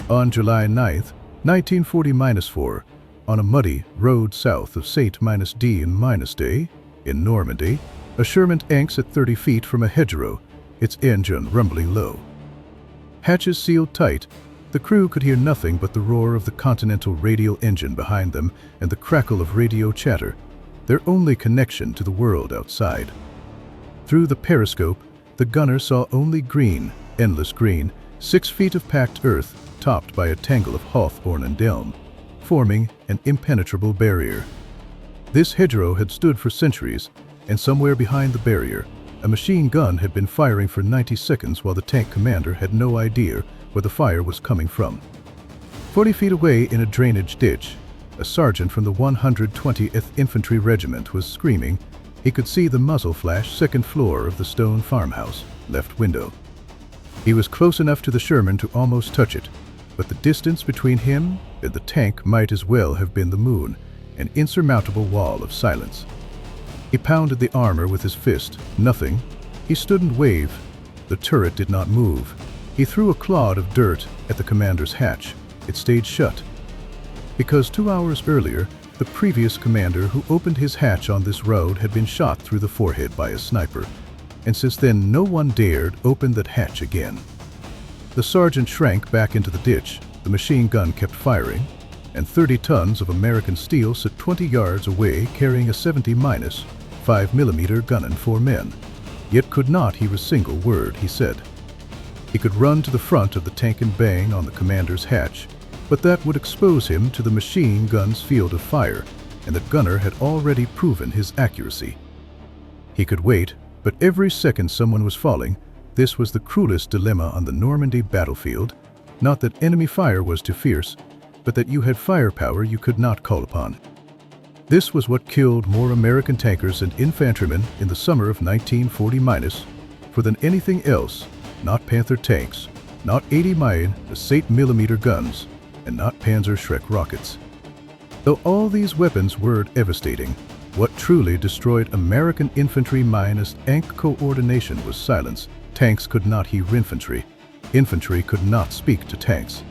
On July 9, 1940-4, on a muddy road south of St-D in Normandy, a Sherman anchors at 30 feet from a hedgerow, its engine rumbling low. Hatches sealed tight, the crew could hear nothing but the roar of the Continental radial engine behind them and the crackle of radio chatter, their only connection to the world outside. Through the periscope, the gunner saw only green, endless green, 6 feet of packed earth topped by a tangle of hawthorn and elm, forming an impenetrable barrier. This hedgerow had stood for centuries, and somewhere behind the barrier, a machine gun had been firing for 90 seconds while the tank commander had no idea where the fire was coming from. 40 feet away in a drainage ditch, a sergeant from the 120th Infantry Regiment was screaming. He could see the muzzle flash second floor of the stone farmhouse, left window. He was close enough to the Sherman to almost touch it, but the distance between him and the tank might as well have been the moon, an insurmountable wall of silence. He pounded the armor with his fist. Nothing. He stood and waved. The turret did not move. He threw a clod of dirt at the commander's hatch. It stayed shut. Because 2 hours earlier, the previous commander who opened his hatch on this road had been shot through the forehead by a sniper, and since then no one dared open that hatch again. The sergeant shrank back into the ditch. The machine gun kept firing, and 30 tons of American steel sat 20 yards away carrying a 70-5mm gun and 4 men. Yet could not hear a single word he said. He could run to the front of the tank and bang on the commander's hatch, but that would expose him to the machine gun's field of fire, and the gunner had already proven his accuracy. He could wait, but every second someone was falling. This was the cruelest dilemma on the Normandy battlefield, not that enemy fire was too fierce, but that you had firepower you could not call upon. This was what killed more American tankers and infantrymen in the summer of 1940- for than anything else, not Panther tanks, not 80-mm guns, and not Panzerschreck rockets. Though all these weapons were devastating, what truly destroyed American infantry minus tank coordination was silence. Tanks could not hear infantry. Infantry could not speak to tanks.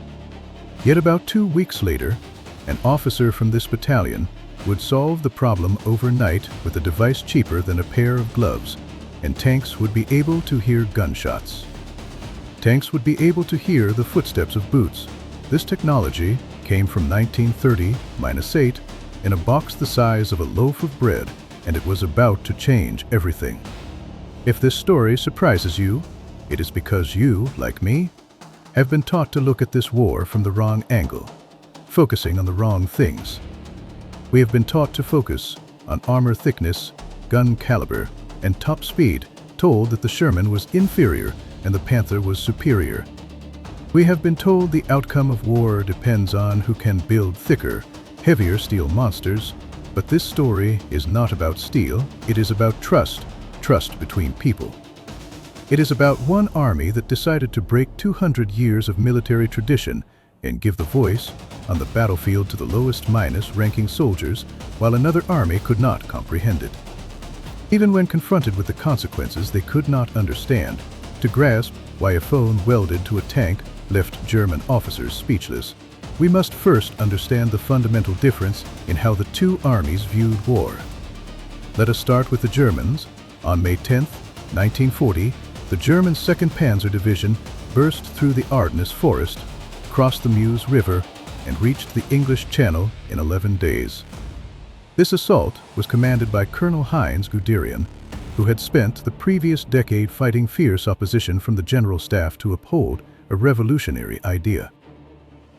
Yet about 2 weeks later, an officer from this battalion would solve the problem overnight with a device cheaper than a pair of gloves, and tanks would be able to hear gunshots. Tanks would be able to hear the footsteps of boots. This technology came from 1930-8 in a box the size of a loaf of bread, and it was about to change everything. If this story surprises you, it is because you, like me, have been taught to look at this war from the wrong angle, focusing on the wrong things. We have been taught to focus on armor thickness, gun caliber, and top speed, told that the Sherman was inferior and the Panther was superior. We have been told the outcome of war depends on who can build thicker, heavier steel monsters, but this story is not about steel, it is about trust between people. It is about one army that decided to break 200 years of military tradition and give the voice on the battlefield to the lowest ranking soldiers, while another army could not comprehend it. Even when confronted with the consequences they could not understand, to grasp why a phone welded to a tank left German officers speechless, we must first understand the fundamental difference in how the two armies viewed war. Let us start with the Germans. On May 10, 1940, the German 2nd Panzer Division burst through the Ardennes forest, crossed the Meuse River, and reached the English Channel in 11 days. This assault was commanded by Colonel Heinz Guderian, who had spent the previous decade fighting fierce opposition from the general staff to uphold a revolutionary idea.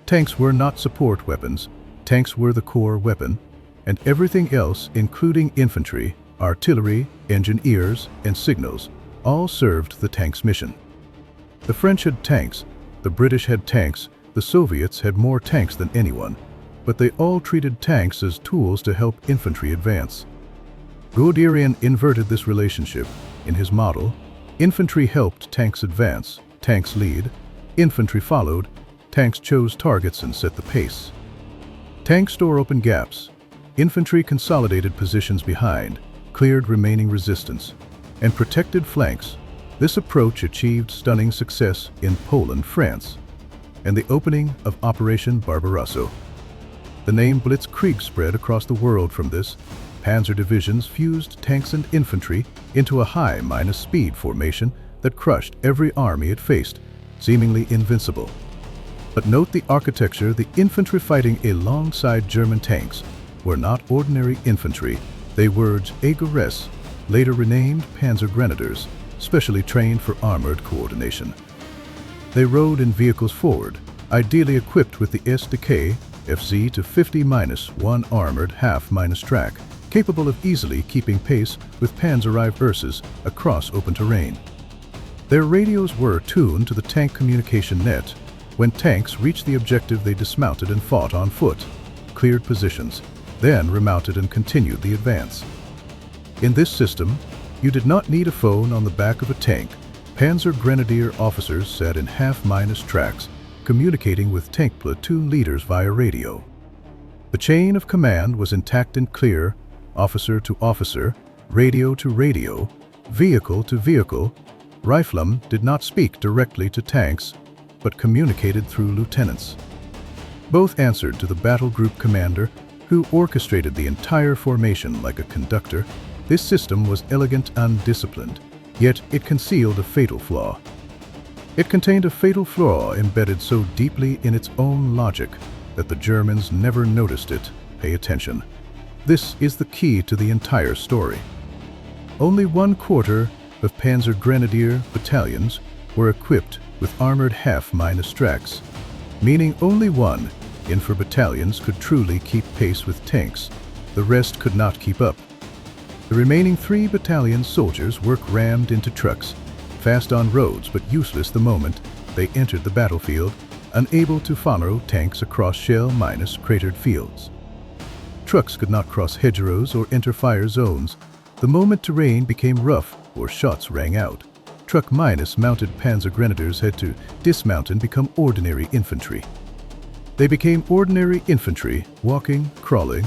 Tanks were not support weapons, tanks were the core weapon, and everything else, including infantry, artillery, engineers, and signals, all served the tank's mission. The French had tanks, the British had tanks, the Soviets had more tanks than anyone, but they all treated tanks as tools to help infantry advance. Guderian inverted this relationship. In his model, infantry helped tanks advance, tanks lead, infantry followed, tanks chose targets and set the pace. Tanks store open gaps, infantry consolidated positions behind, cleared remaining resistance, and protected flanks. This approach achieved stunning success in Poland, France. and the opening of Operation Barbarossa. The name Blitzkrieg spread across the world from this. Panzer divisions fused tanks and infantry into a high-speed formation that crushed every army it faced, seemingly invincible. But note the architecture: the infantry fighting alongside German tanks were not ordinary infantry. They were Jägeres, later renamed Panzer Grenadiers, specially trained for armored coordination. They rode in vehicles forward, ideally equipped with the SDK FZ to 50-1 armored half-track, capable of easily keeping pace with Panzerreife across open terrain. Their radios were tuned to the tank communication net. When tanks reached the objective, they dismounted and fought on foot, cleared positions, then remounted and continued the advance. In this system, you did not need a phone on the back of a tank. Panzer Grenadier officers sat in half-tracks, communicating with tank platoon leaders via radio. The chain of command was intact and clear: officer to officer, radio to radio, vehicle to vehicle. Riflemen did not speak directly to tanks, but communicated through lieutenants. Both answered to the battle group commander, who orchestrated the entire formation like a conductor. This system was elegant and disciplined, yet it concealed a fatal flaw. It contained a fatal flaw embedded so deeply in its own logic that the Germans never noticed it. Pay attention. This is the key to the entire story. Only 1/4 of Panzer Grenadier battalions were equipped with armored half-tracks, meaning only 1 infantry battalions could truly keep pace with tanks. The rest could not keep up. The remaining 3 battalion soldiers were rammed into trucks, fast on roads but useless the moment they entered the battlefield, unable to follow tanks across shell-cratered fields. Trucks could not cross hedgerows or enter fire zones. The moment terrain became rough or shots rang out, truck-mounted Panzer Grenadiers had to dismount and become ordinary infantry. They became ordinary infantry, walking, crawling,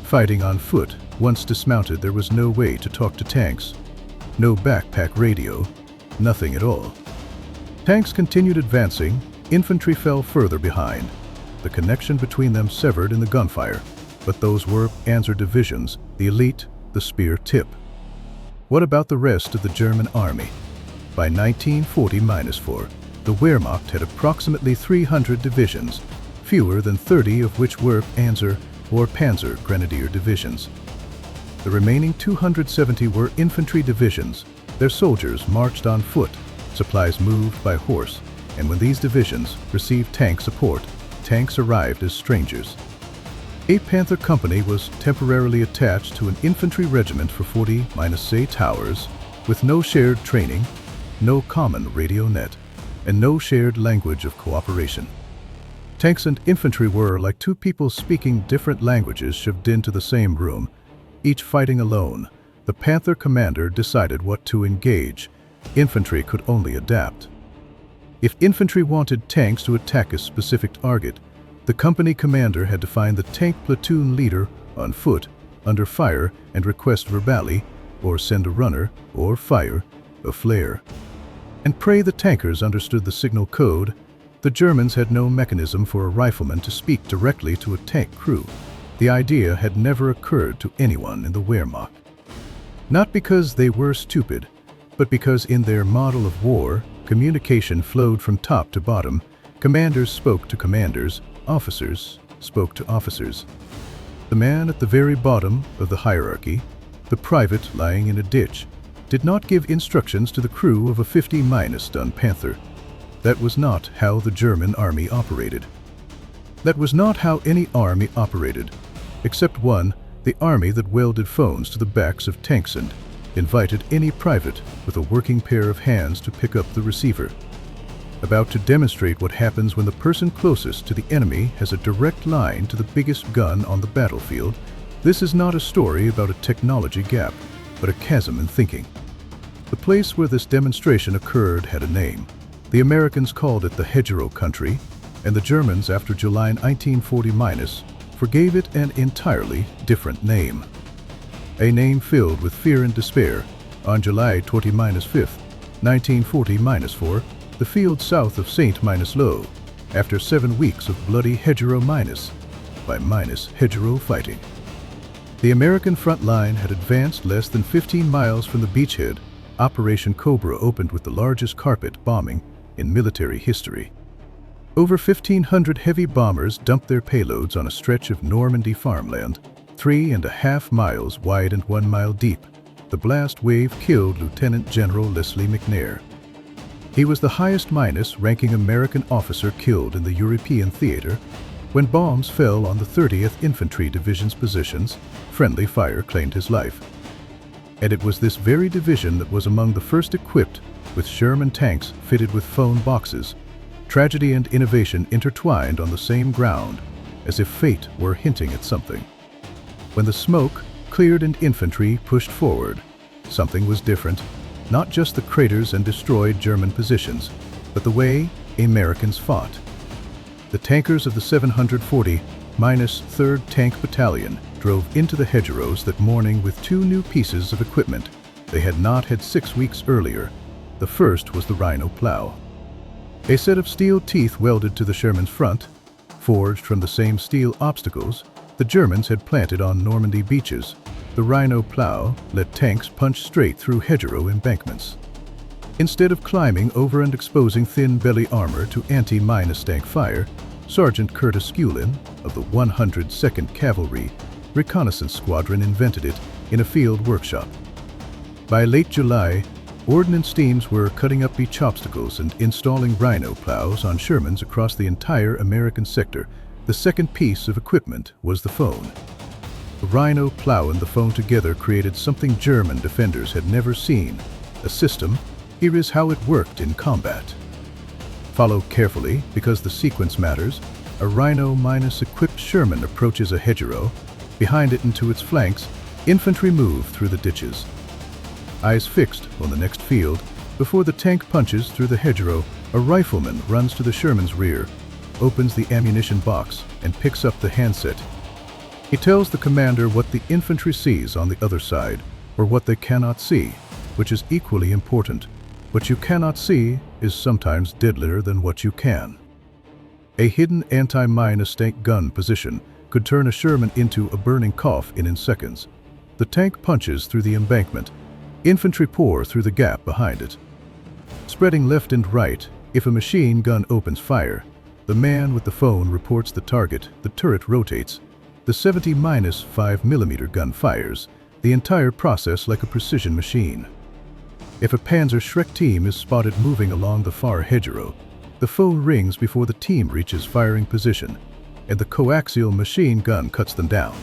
fighting on foot. Once dismounted, there was no way to talk to tanks. No backpack radio, nothing at all. Tanks continued advancing, infantry fell further behind. The connection between them severed in the gunfire, but those were Panzer divisions, the elite, the spear tip. What about the rest of the German army? By 1940-4, the Wehrmacht had approximately 300 divisions, fewer than 30 of which were Panzer or Panzer Grenadier divisions. The remaining 270 were infantry divisions. Their soldiers marched on foot, supplies moved by horse, and when these divisions received tank support, tanks arrived as strangers. A Panther Company was temporarily attached to an infantry regiment for 40-8 hours, with no shared training, no common radio net, and no shared language of cooperation. Tanks and infantry were like two people speaking different languages shoved into the same room, each fighting alone. The Panther commander decided what to engage. Infantry could only adapt. If infantry wanted tanks to attack a specific target, the company commander had to find the tank platoon leader on foot, under fire, and request verbally, or send a runner, or fire a flare, and pray the tankers understood the signal code. The Germans had no mechanism for a rifleman to speak directly to a tank crew. The idea had never occurred to anyone in the Wehrmacht. Not because they were stupid, but because in their model of war, communication flowed from top to bottom. Commanders spoke to commanders, officers spoke to officers. The man at the very bottom of the hierarchy, the private lying in a ditch, did not give instructions to the crew of a 50-ton Panther. That was not how the German army operated. That was not how any army operated, except one, the army that welded phones to the backs of tanks and invited any private with a working pair of hands to pick up the receiver. About to demonstrate what happens when the person closest to the enemy has a direct line to the biggest gun on the battlefield. This is not a story about a technology gap, but a chasm in thinking. The place where this demonstration occurred had a name. The Americans called it the hedgerow country, and the Germans, after July 1940-, forgave it an entirely different name. A name filled with fear and despair. On July 20-5, 1940-4, the field south of St. Lo, after 7 weeks of bloody hedgerow hedgerow fighting. The American front line had advanced less than 15 miles from the beachhead. Operation Cobra opened with the largest carpet bombing in military history. Over 1,500 heavy bombers dumped their payloads on a stretch of Normandy farmland, 3.5 miles wide and 1 mile deep. The blast wave killed Lieutenant General Leslie McNair. He was the highest-ranking American officer killed in the European theater. When bombs fell on the 30th Infantry Division's positions, friendly fire claimed his life. And it was this very division that was among the first equipped with Sherman tanks fitted with phone boxes. Tragedy and innovation intertwined on the same ground, as if fate were hinting at something. When the smoke cleared and infantry pushed forward, something was different. Not just the craters and destroyed German positions, but the way Americans fought. The tankers of the 740-3rd Tank Battalion drove into the hedgerows that morning with 2 new pieces of equipment they had not had 6 weeks earlier. The first was the Rhino plow. A set of steel teeth welded to the Sherman's front, forged from the same steel obstacles the Germans had planted on Normandy beaches. The Rhino plow let tanks punch straight through hedgerow embankments. Instead of climbing over and exposing thin belly armor to anti-tank fire, Sergeant Curtis Sculin of the 102nd Cavalry Reconnaissance Squadron invented it in a field workshop. By late July, ordnance teams were cutting up beach obstacles and installing Rhino plows on Shermans across the entire American sector. The second piece of equipment was the phone. The Rhino plow and the phone together created something German defenders had never seen. A system. Here is how it worked in combat. Follow carefully, because the sequence matters. A Rhino-equipped Sherman approaches a hedgerow. Behind it and to its flanks, infantry move through the ditches. Eyes fixed on the next field. Before the tank punches through the hedgerow, a rifleman runs to the Sherman's rear, opens the ammunition box, and picks up the handset. He tells the commander what the infantry sees on the other side, or what they cannot see, which is equally important. What you cannot see is sometimes deadlier than what you can. A hidden anti-tank gun position could turn a Sherman into a burning coffin in seconds. The tank punches through the embankment. Infantry pour through the gap behind it. Spreading left and right, if a machine gun opens fire, the man with the phone reports the target, the turret rotates, the 70-5mm gun fires, the entire process like a precision machine. If a Panzer team is spotted moving along the far hedgerow, the phone rings before the team reaches firing position, and the coaxial machine gun cuts them down.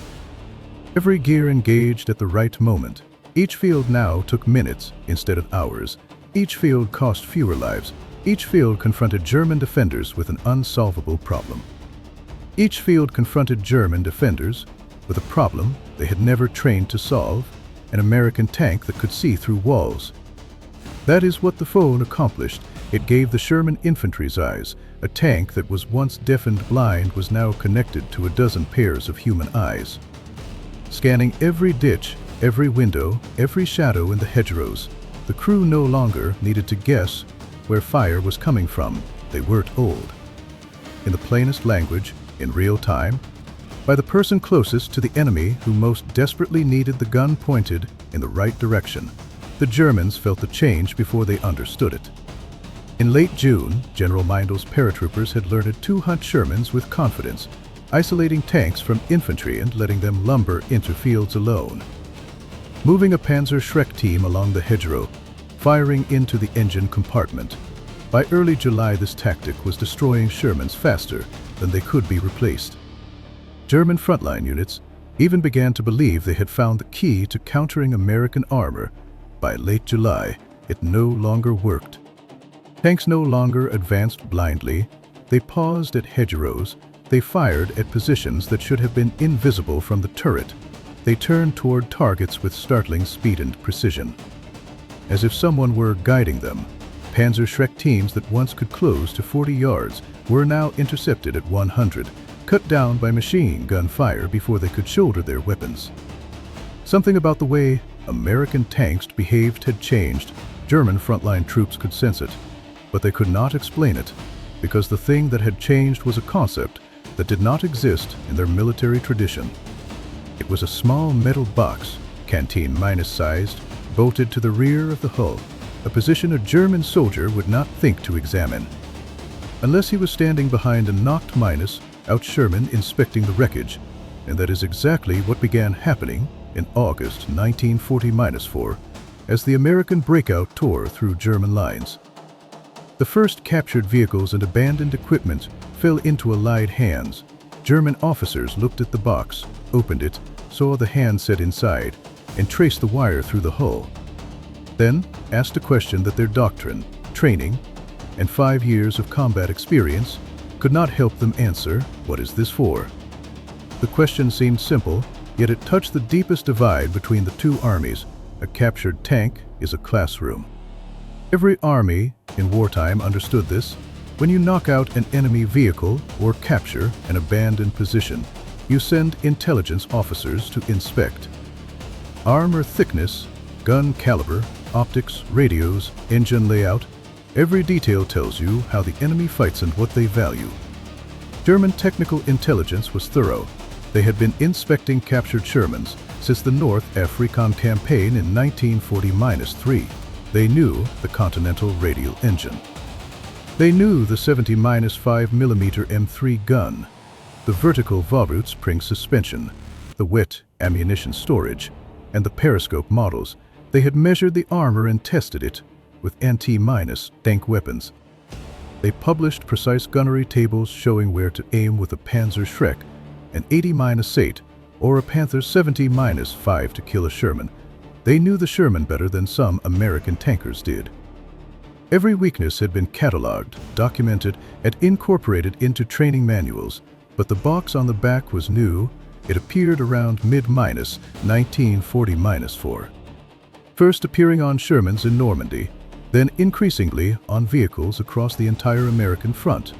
Every gear engaged at the right moment. Each field now took minutes instead of hours. Each field cost fewer lives. Each field confronted German defenders with an unsolvable problem. Each field confronted German defenders with a problem they had never trained to solve, an American tank that could see through walls. That is what the phone accomplished. It gave the Sherman infantry's eyes. A tank that was once deaf and blind was now connected to a dozen pairs of human eyes. Scanning every ditch, every window, every shadow in the hedgerows, the crew no longer needed to guess where fire was coming from. They weren't told. In the plainest language, in real time, by the person closest to the enemy who most desperately needed the gun pointed in the right direction. The Germans felt the change before they understood it. In late June, General Mindel's paratroopers had learned to hunt Shermans with confidence, isolating tanks from infantry and letting them lumber into fields alone. Moving a Panzer team along the hedgerow, firing into the engine compartment. By early July, this tactic was destroying Shermans faster than they could be replaced. German frontline units even began to believe they had found the key to countering American armor. By late July, it no longer worked. Tanks no longer advanced blindly. They paused at hedgerows. They fired at positions that should have been invisible from the turret. They turned toward targets with startling speed and precision. As if someone were guiding them, Panzer teams that once could close to 40 yards were now intercepted at 100, cut down by machine gun fire before they could shoulder their weapons. Something about the way American tanks behaved had changed. German frontline troops could sense it, but they could not explain it. because the thing that had changed was a concept that did not exist in their military tradition. It was a small metal box, canteen-sized, bolted to the rear of the hull, a position a German soldier would not think to examine. Unless he was standing behind a knocked minus out Sherman inspecting the wreckage, and that is exactly what began happening in August 1940-4, as the American breakout tore through German lines. The first captured vehicles and abandoned equipment fell into Allied hands. German officers looked at the box, opened it, saw the handset inside, and traced the wire through the hull. Then asked a question that their doctrine, training, and 5 years of combat experience could not help them answer. What is this for? The question seemed simple, yet it touched the deepest divide between the two armies. A captured tank is a classroom. Every army in wartime understood this. When you knock out an enemy vehicle or capture an abandoned position, you send intelligence officers to inspect. Armor thickness, gun caliber, optics, radios, engine layout, every detail tells you how the enemy fights and what they value. German technical intelligence was thorough. They had been inspecting captured Shermans since the North African campaign in 1940-3. They knew the Continental radial engine. They knew the 70-5mm M3 gun, the vertical Vorwärts spring suspension, the wet ammunition storage, and the periscope models. They had measured the armor and tested it with anti-tank weapons. They published precise gunnery tables showing where to aim with a Panzer Schreck, an 80-8, or a Panther 70-5 to kill a Sherman. They knew the Sherman better than some American tankers did. Every weakness had been catalogued, documented, and incorporated into training manuals, but the box on the back was new. It appeared around mid-1940-4. First appearing on Shermans in Normandy, then increasingly on vehicles across the entire American front,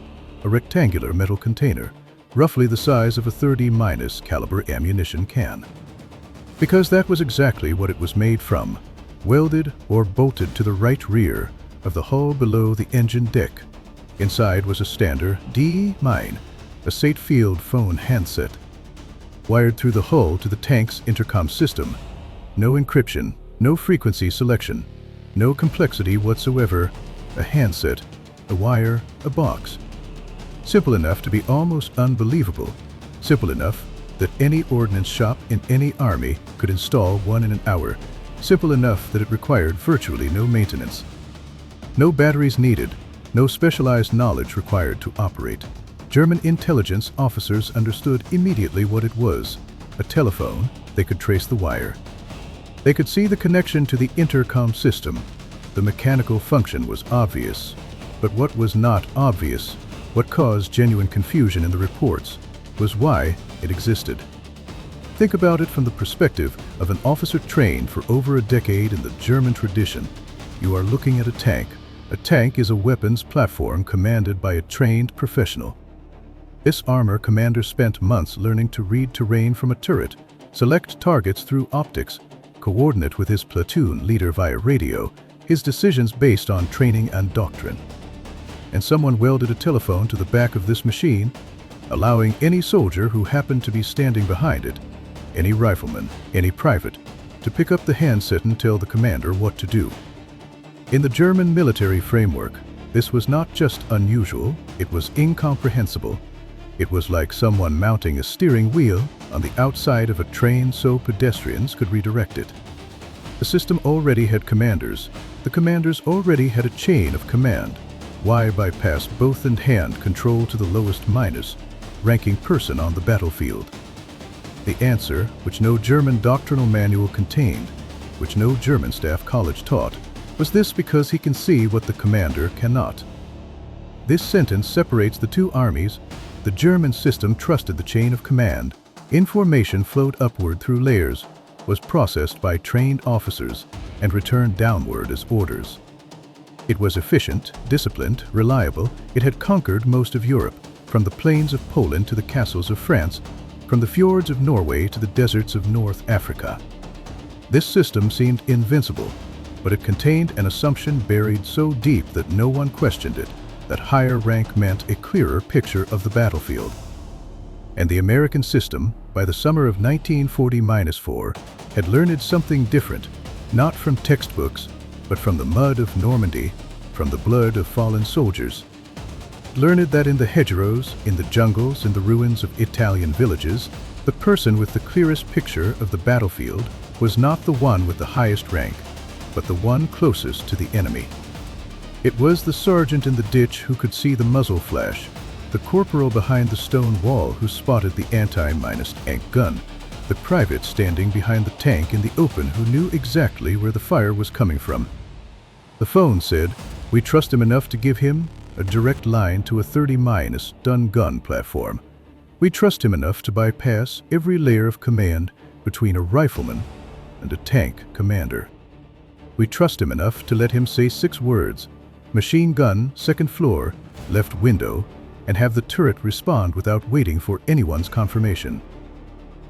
a rectangular metal container, roughly the size of a .30- caliber ammunition can. Because that was exactly what it was made from, welded or bolted to the right rear of the hull below the engine deck. Inside was a standard D-mine, a State Field phone handset, wired through the hull to the tank's intercom system. No encryption, no frequency selection, no complexity whatsoever. A handset, a wire, a box. Simple enough to be almost unbelievable. Simple enough that any ordnance shop in any army could install one in an hour. Simple enough that it required virtually no maintenance. No batteries needed, no specialized knowledge required to operate. German intelligence officers understood immediately what it was. A telephone. They could trace the wire. They could see the connection to the intercom system. The mechanical function was obvious. But what was not obvious, what caused genuine confusion in the reports, was why it existed. Think about it from the perspective of an officer trained for over a decade in the German tradition. You are looking at a tank. A tank is a weapons platform commanded by a trained professional. This armor commander spent months learning to read terrain from a turret, select targets through optics, coordinate with his platoon leader via radio, his decisions based on training and doctrine. And someone welded a telephone to the back of this machine, allowing any soldier who happened to be standing behind it, any rifleman, any private, to pick up the handset and tell the commander what to do. In the German military framework, this was not just unusual, it was incomprehensible. It was like someone mounting a steering wheel on the outside of a train so pedestrians could redirect it. The system already had commanders. The commanders already had a chain of command. Why bypass both and hand control to the lowest minus ranking person on the battlefield? The answer, which no German doctrinal manual contained, which no German staff college taught, was this: because he can see what the commander cannot. This sentence separates the two armies. The German system trusted the chain of command. Information flowed upward through layers, was processed by trained officers, and returned downward as orders. It was efficient, disciplined, reliable. It had conquered most of Europe, from the plains of Poland to the castles of France, from the fjords of Norway to the deserts of North Africa. This system seemed invincible, but it contained an assumption buried so deep that no one questioned it. that higher rank meant a clearer picture of the battlefield. And the American system, by the summer of 1940-4, had learned something different, not from textbooks, but from the mud of Normandy, from the blood of fallen soldiers. Learned that in the hedgerows, in the jungles, in the ruins of Italian villages, the person with the clearest picture of the battlefield was not the one with the highest rank, but the one closest to the enemy. It was the sergeant in the ditch who could see the muzzle flash, the corporal behind the stone wall who spotted the anti-tank gun, the private standing behind the tank in the open who knew exactly where the fire was coming from. The phone said, "We trust him enough to give him a direct line to a 30-ton gun platform. We trust him enough to bypass every layer of command between a rifleman and a tank commander. We trust him enough to let him say 6 words, machine gun, second floor, left window, and have the turret respond without waiting for anyone's confirmation."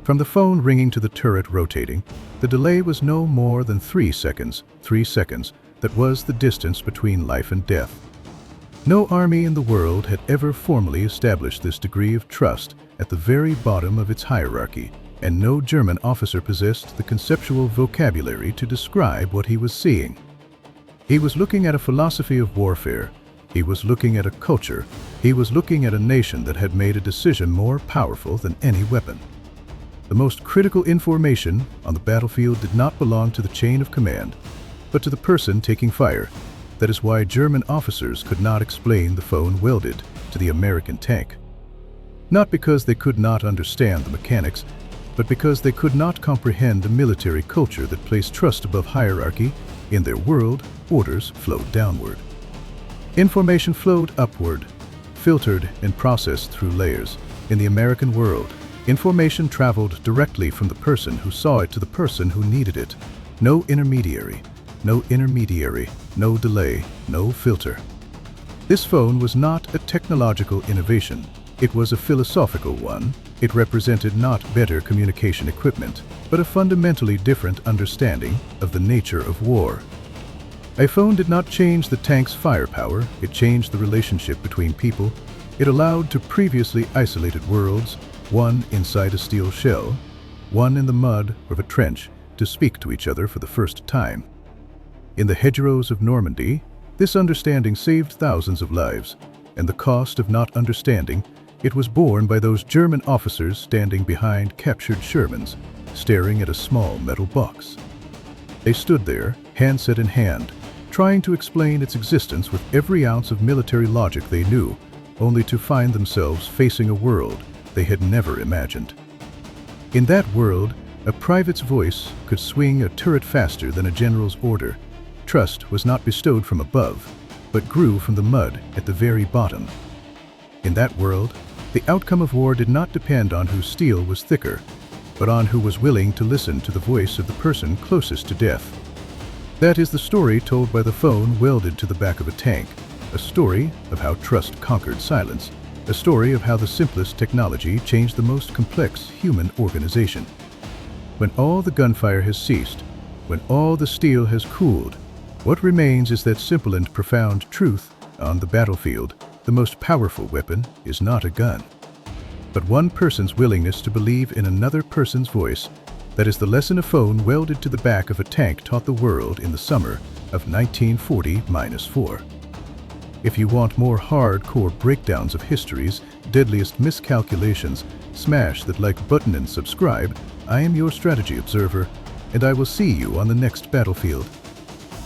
From the phone ringing to the turret rotating, the delay was no more than 3 seconds. 3 seconds, that was the distance between life and death. No army in the world had ever formally established this degree of trust at the very bottom of its hierarchy, and no German officer possessed the conceptual vocabulary to describe what he was seeing. He was looking at a philosophy of warfare. He was looking at a culture. He was looking at a nation that had made a decision more powerful than any weapon. The most critical information on the battlefield did not belong to the chain of command, but to the person taking fire. That is why German officers could not explain the phone welded to the American tank. Not because they could not understand the mechanics, but because they could not comprehend a military culture that placed trust above hierarchy. In their world, orders flowed downward. Information flowed upward, filtered and processed through layers. In the American world, information traveled directly from the person who saw it to the person who needed it. No intermediary, no delay, no filter. This phone was not a technological innovation. It was a philosophical one. It represented not better communication equipment, but a fundamentally different understanding of the nature of war. A phone did not change the tank's firepower. It changed the relationship between people. It allowed two previously isolated worlds, one inside a steel shell, one in the mud of a trench, to speak to each other for the first time. In the hedgerows of Normandy, this understanding saved thousands of lives, and the cost of not understanding it was borne by those German officers standing behind captured Shermans, staring at a small metal box. They stood there, handset in hand, trying to explain its existence with every ounce of military logic they knew, only to find themselves facing a world they had never imagined. In that world, a private's voice could swing a turret faster than a general's order. Trust was not bestowed from above, but grew from the mud at the very bottom. In that world, the outcome of war did not depend on whose steel was thicker, but on who was willing to listen to the voice of the person closest to death. That is the story told by the phone welded to the back of a tank, a story of how trust conquered silence, a story of how the simplest technology changed the most complex human organization. When all the gunfire has ceased, when all the steel has cooled, what remains is that simple and profound truth: on the battlefield, the most powerful weapon is not a gun, but one person's willingness to believe in another person's voice. That is the lesson a phone welded to the back of a tank taught the world in the summer of 1940-4. If you want more hardcore breakdowns of history's deadliest miscalculations, smash that like button and subscribe. I am your strategy observer, and I will see you on the next battlefield.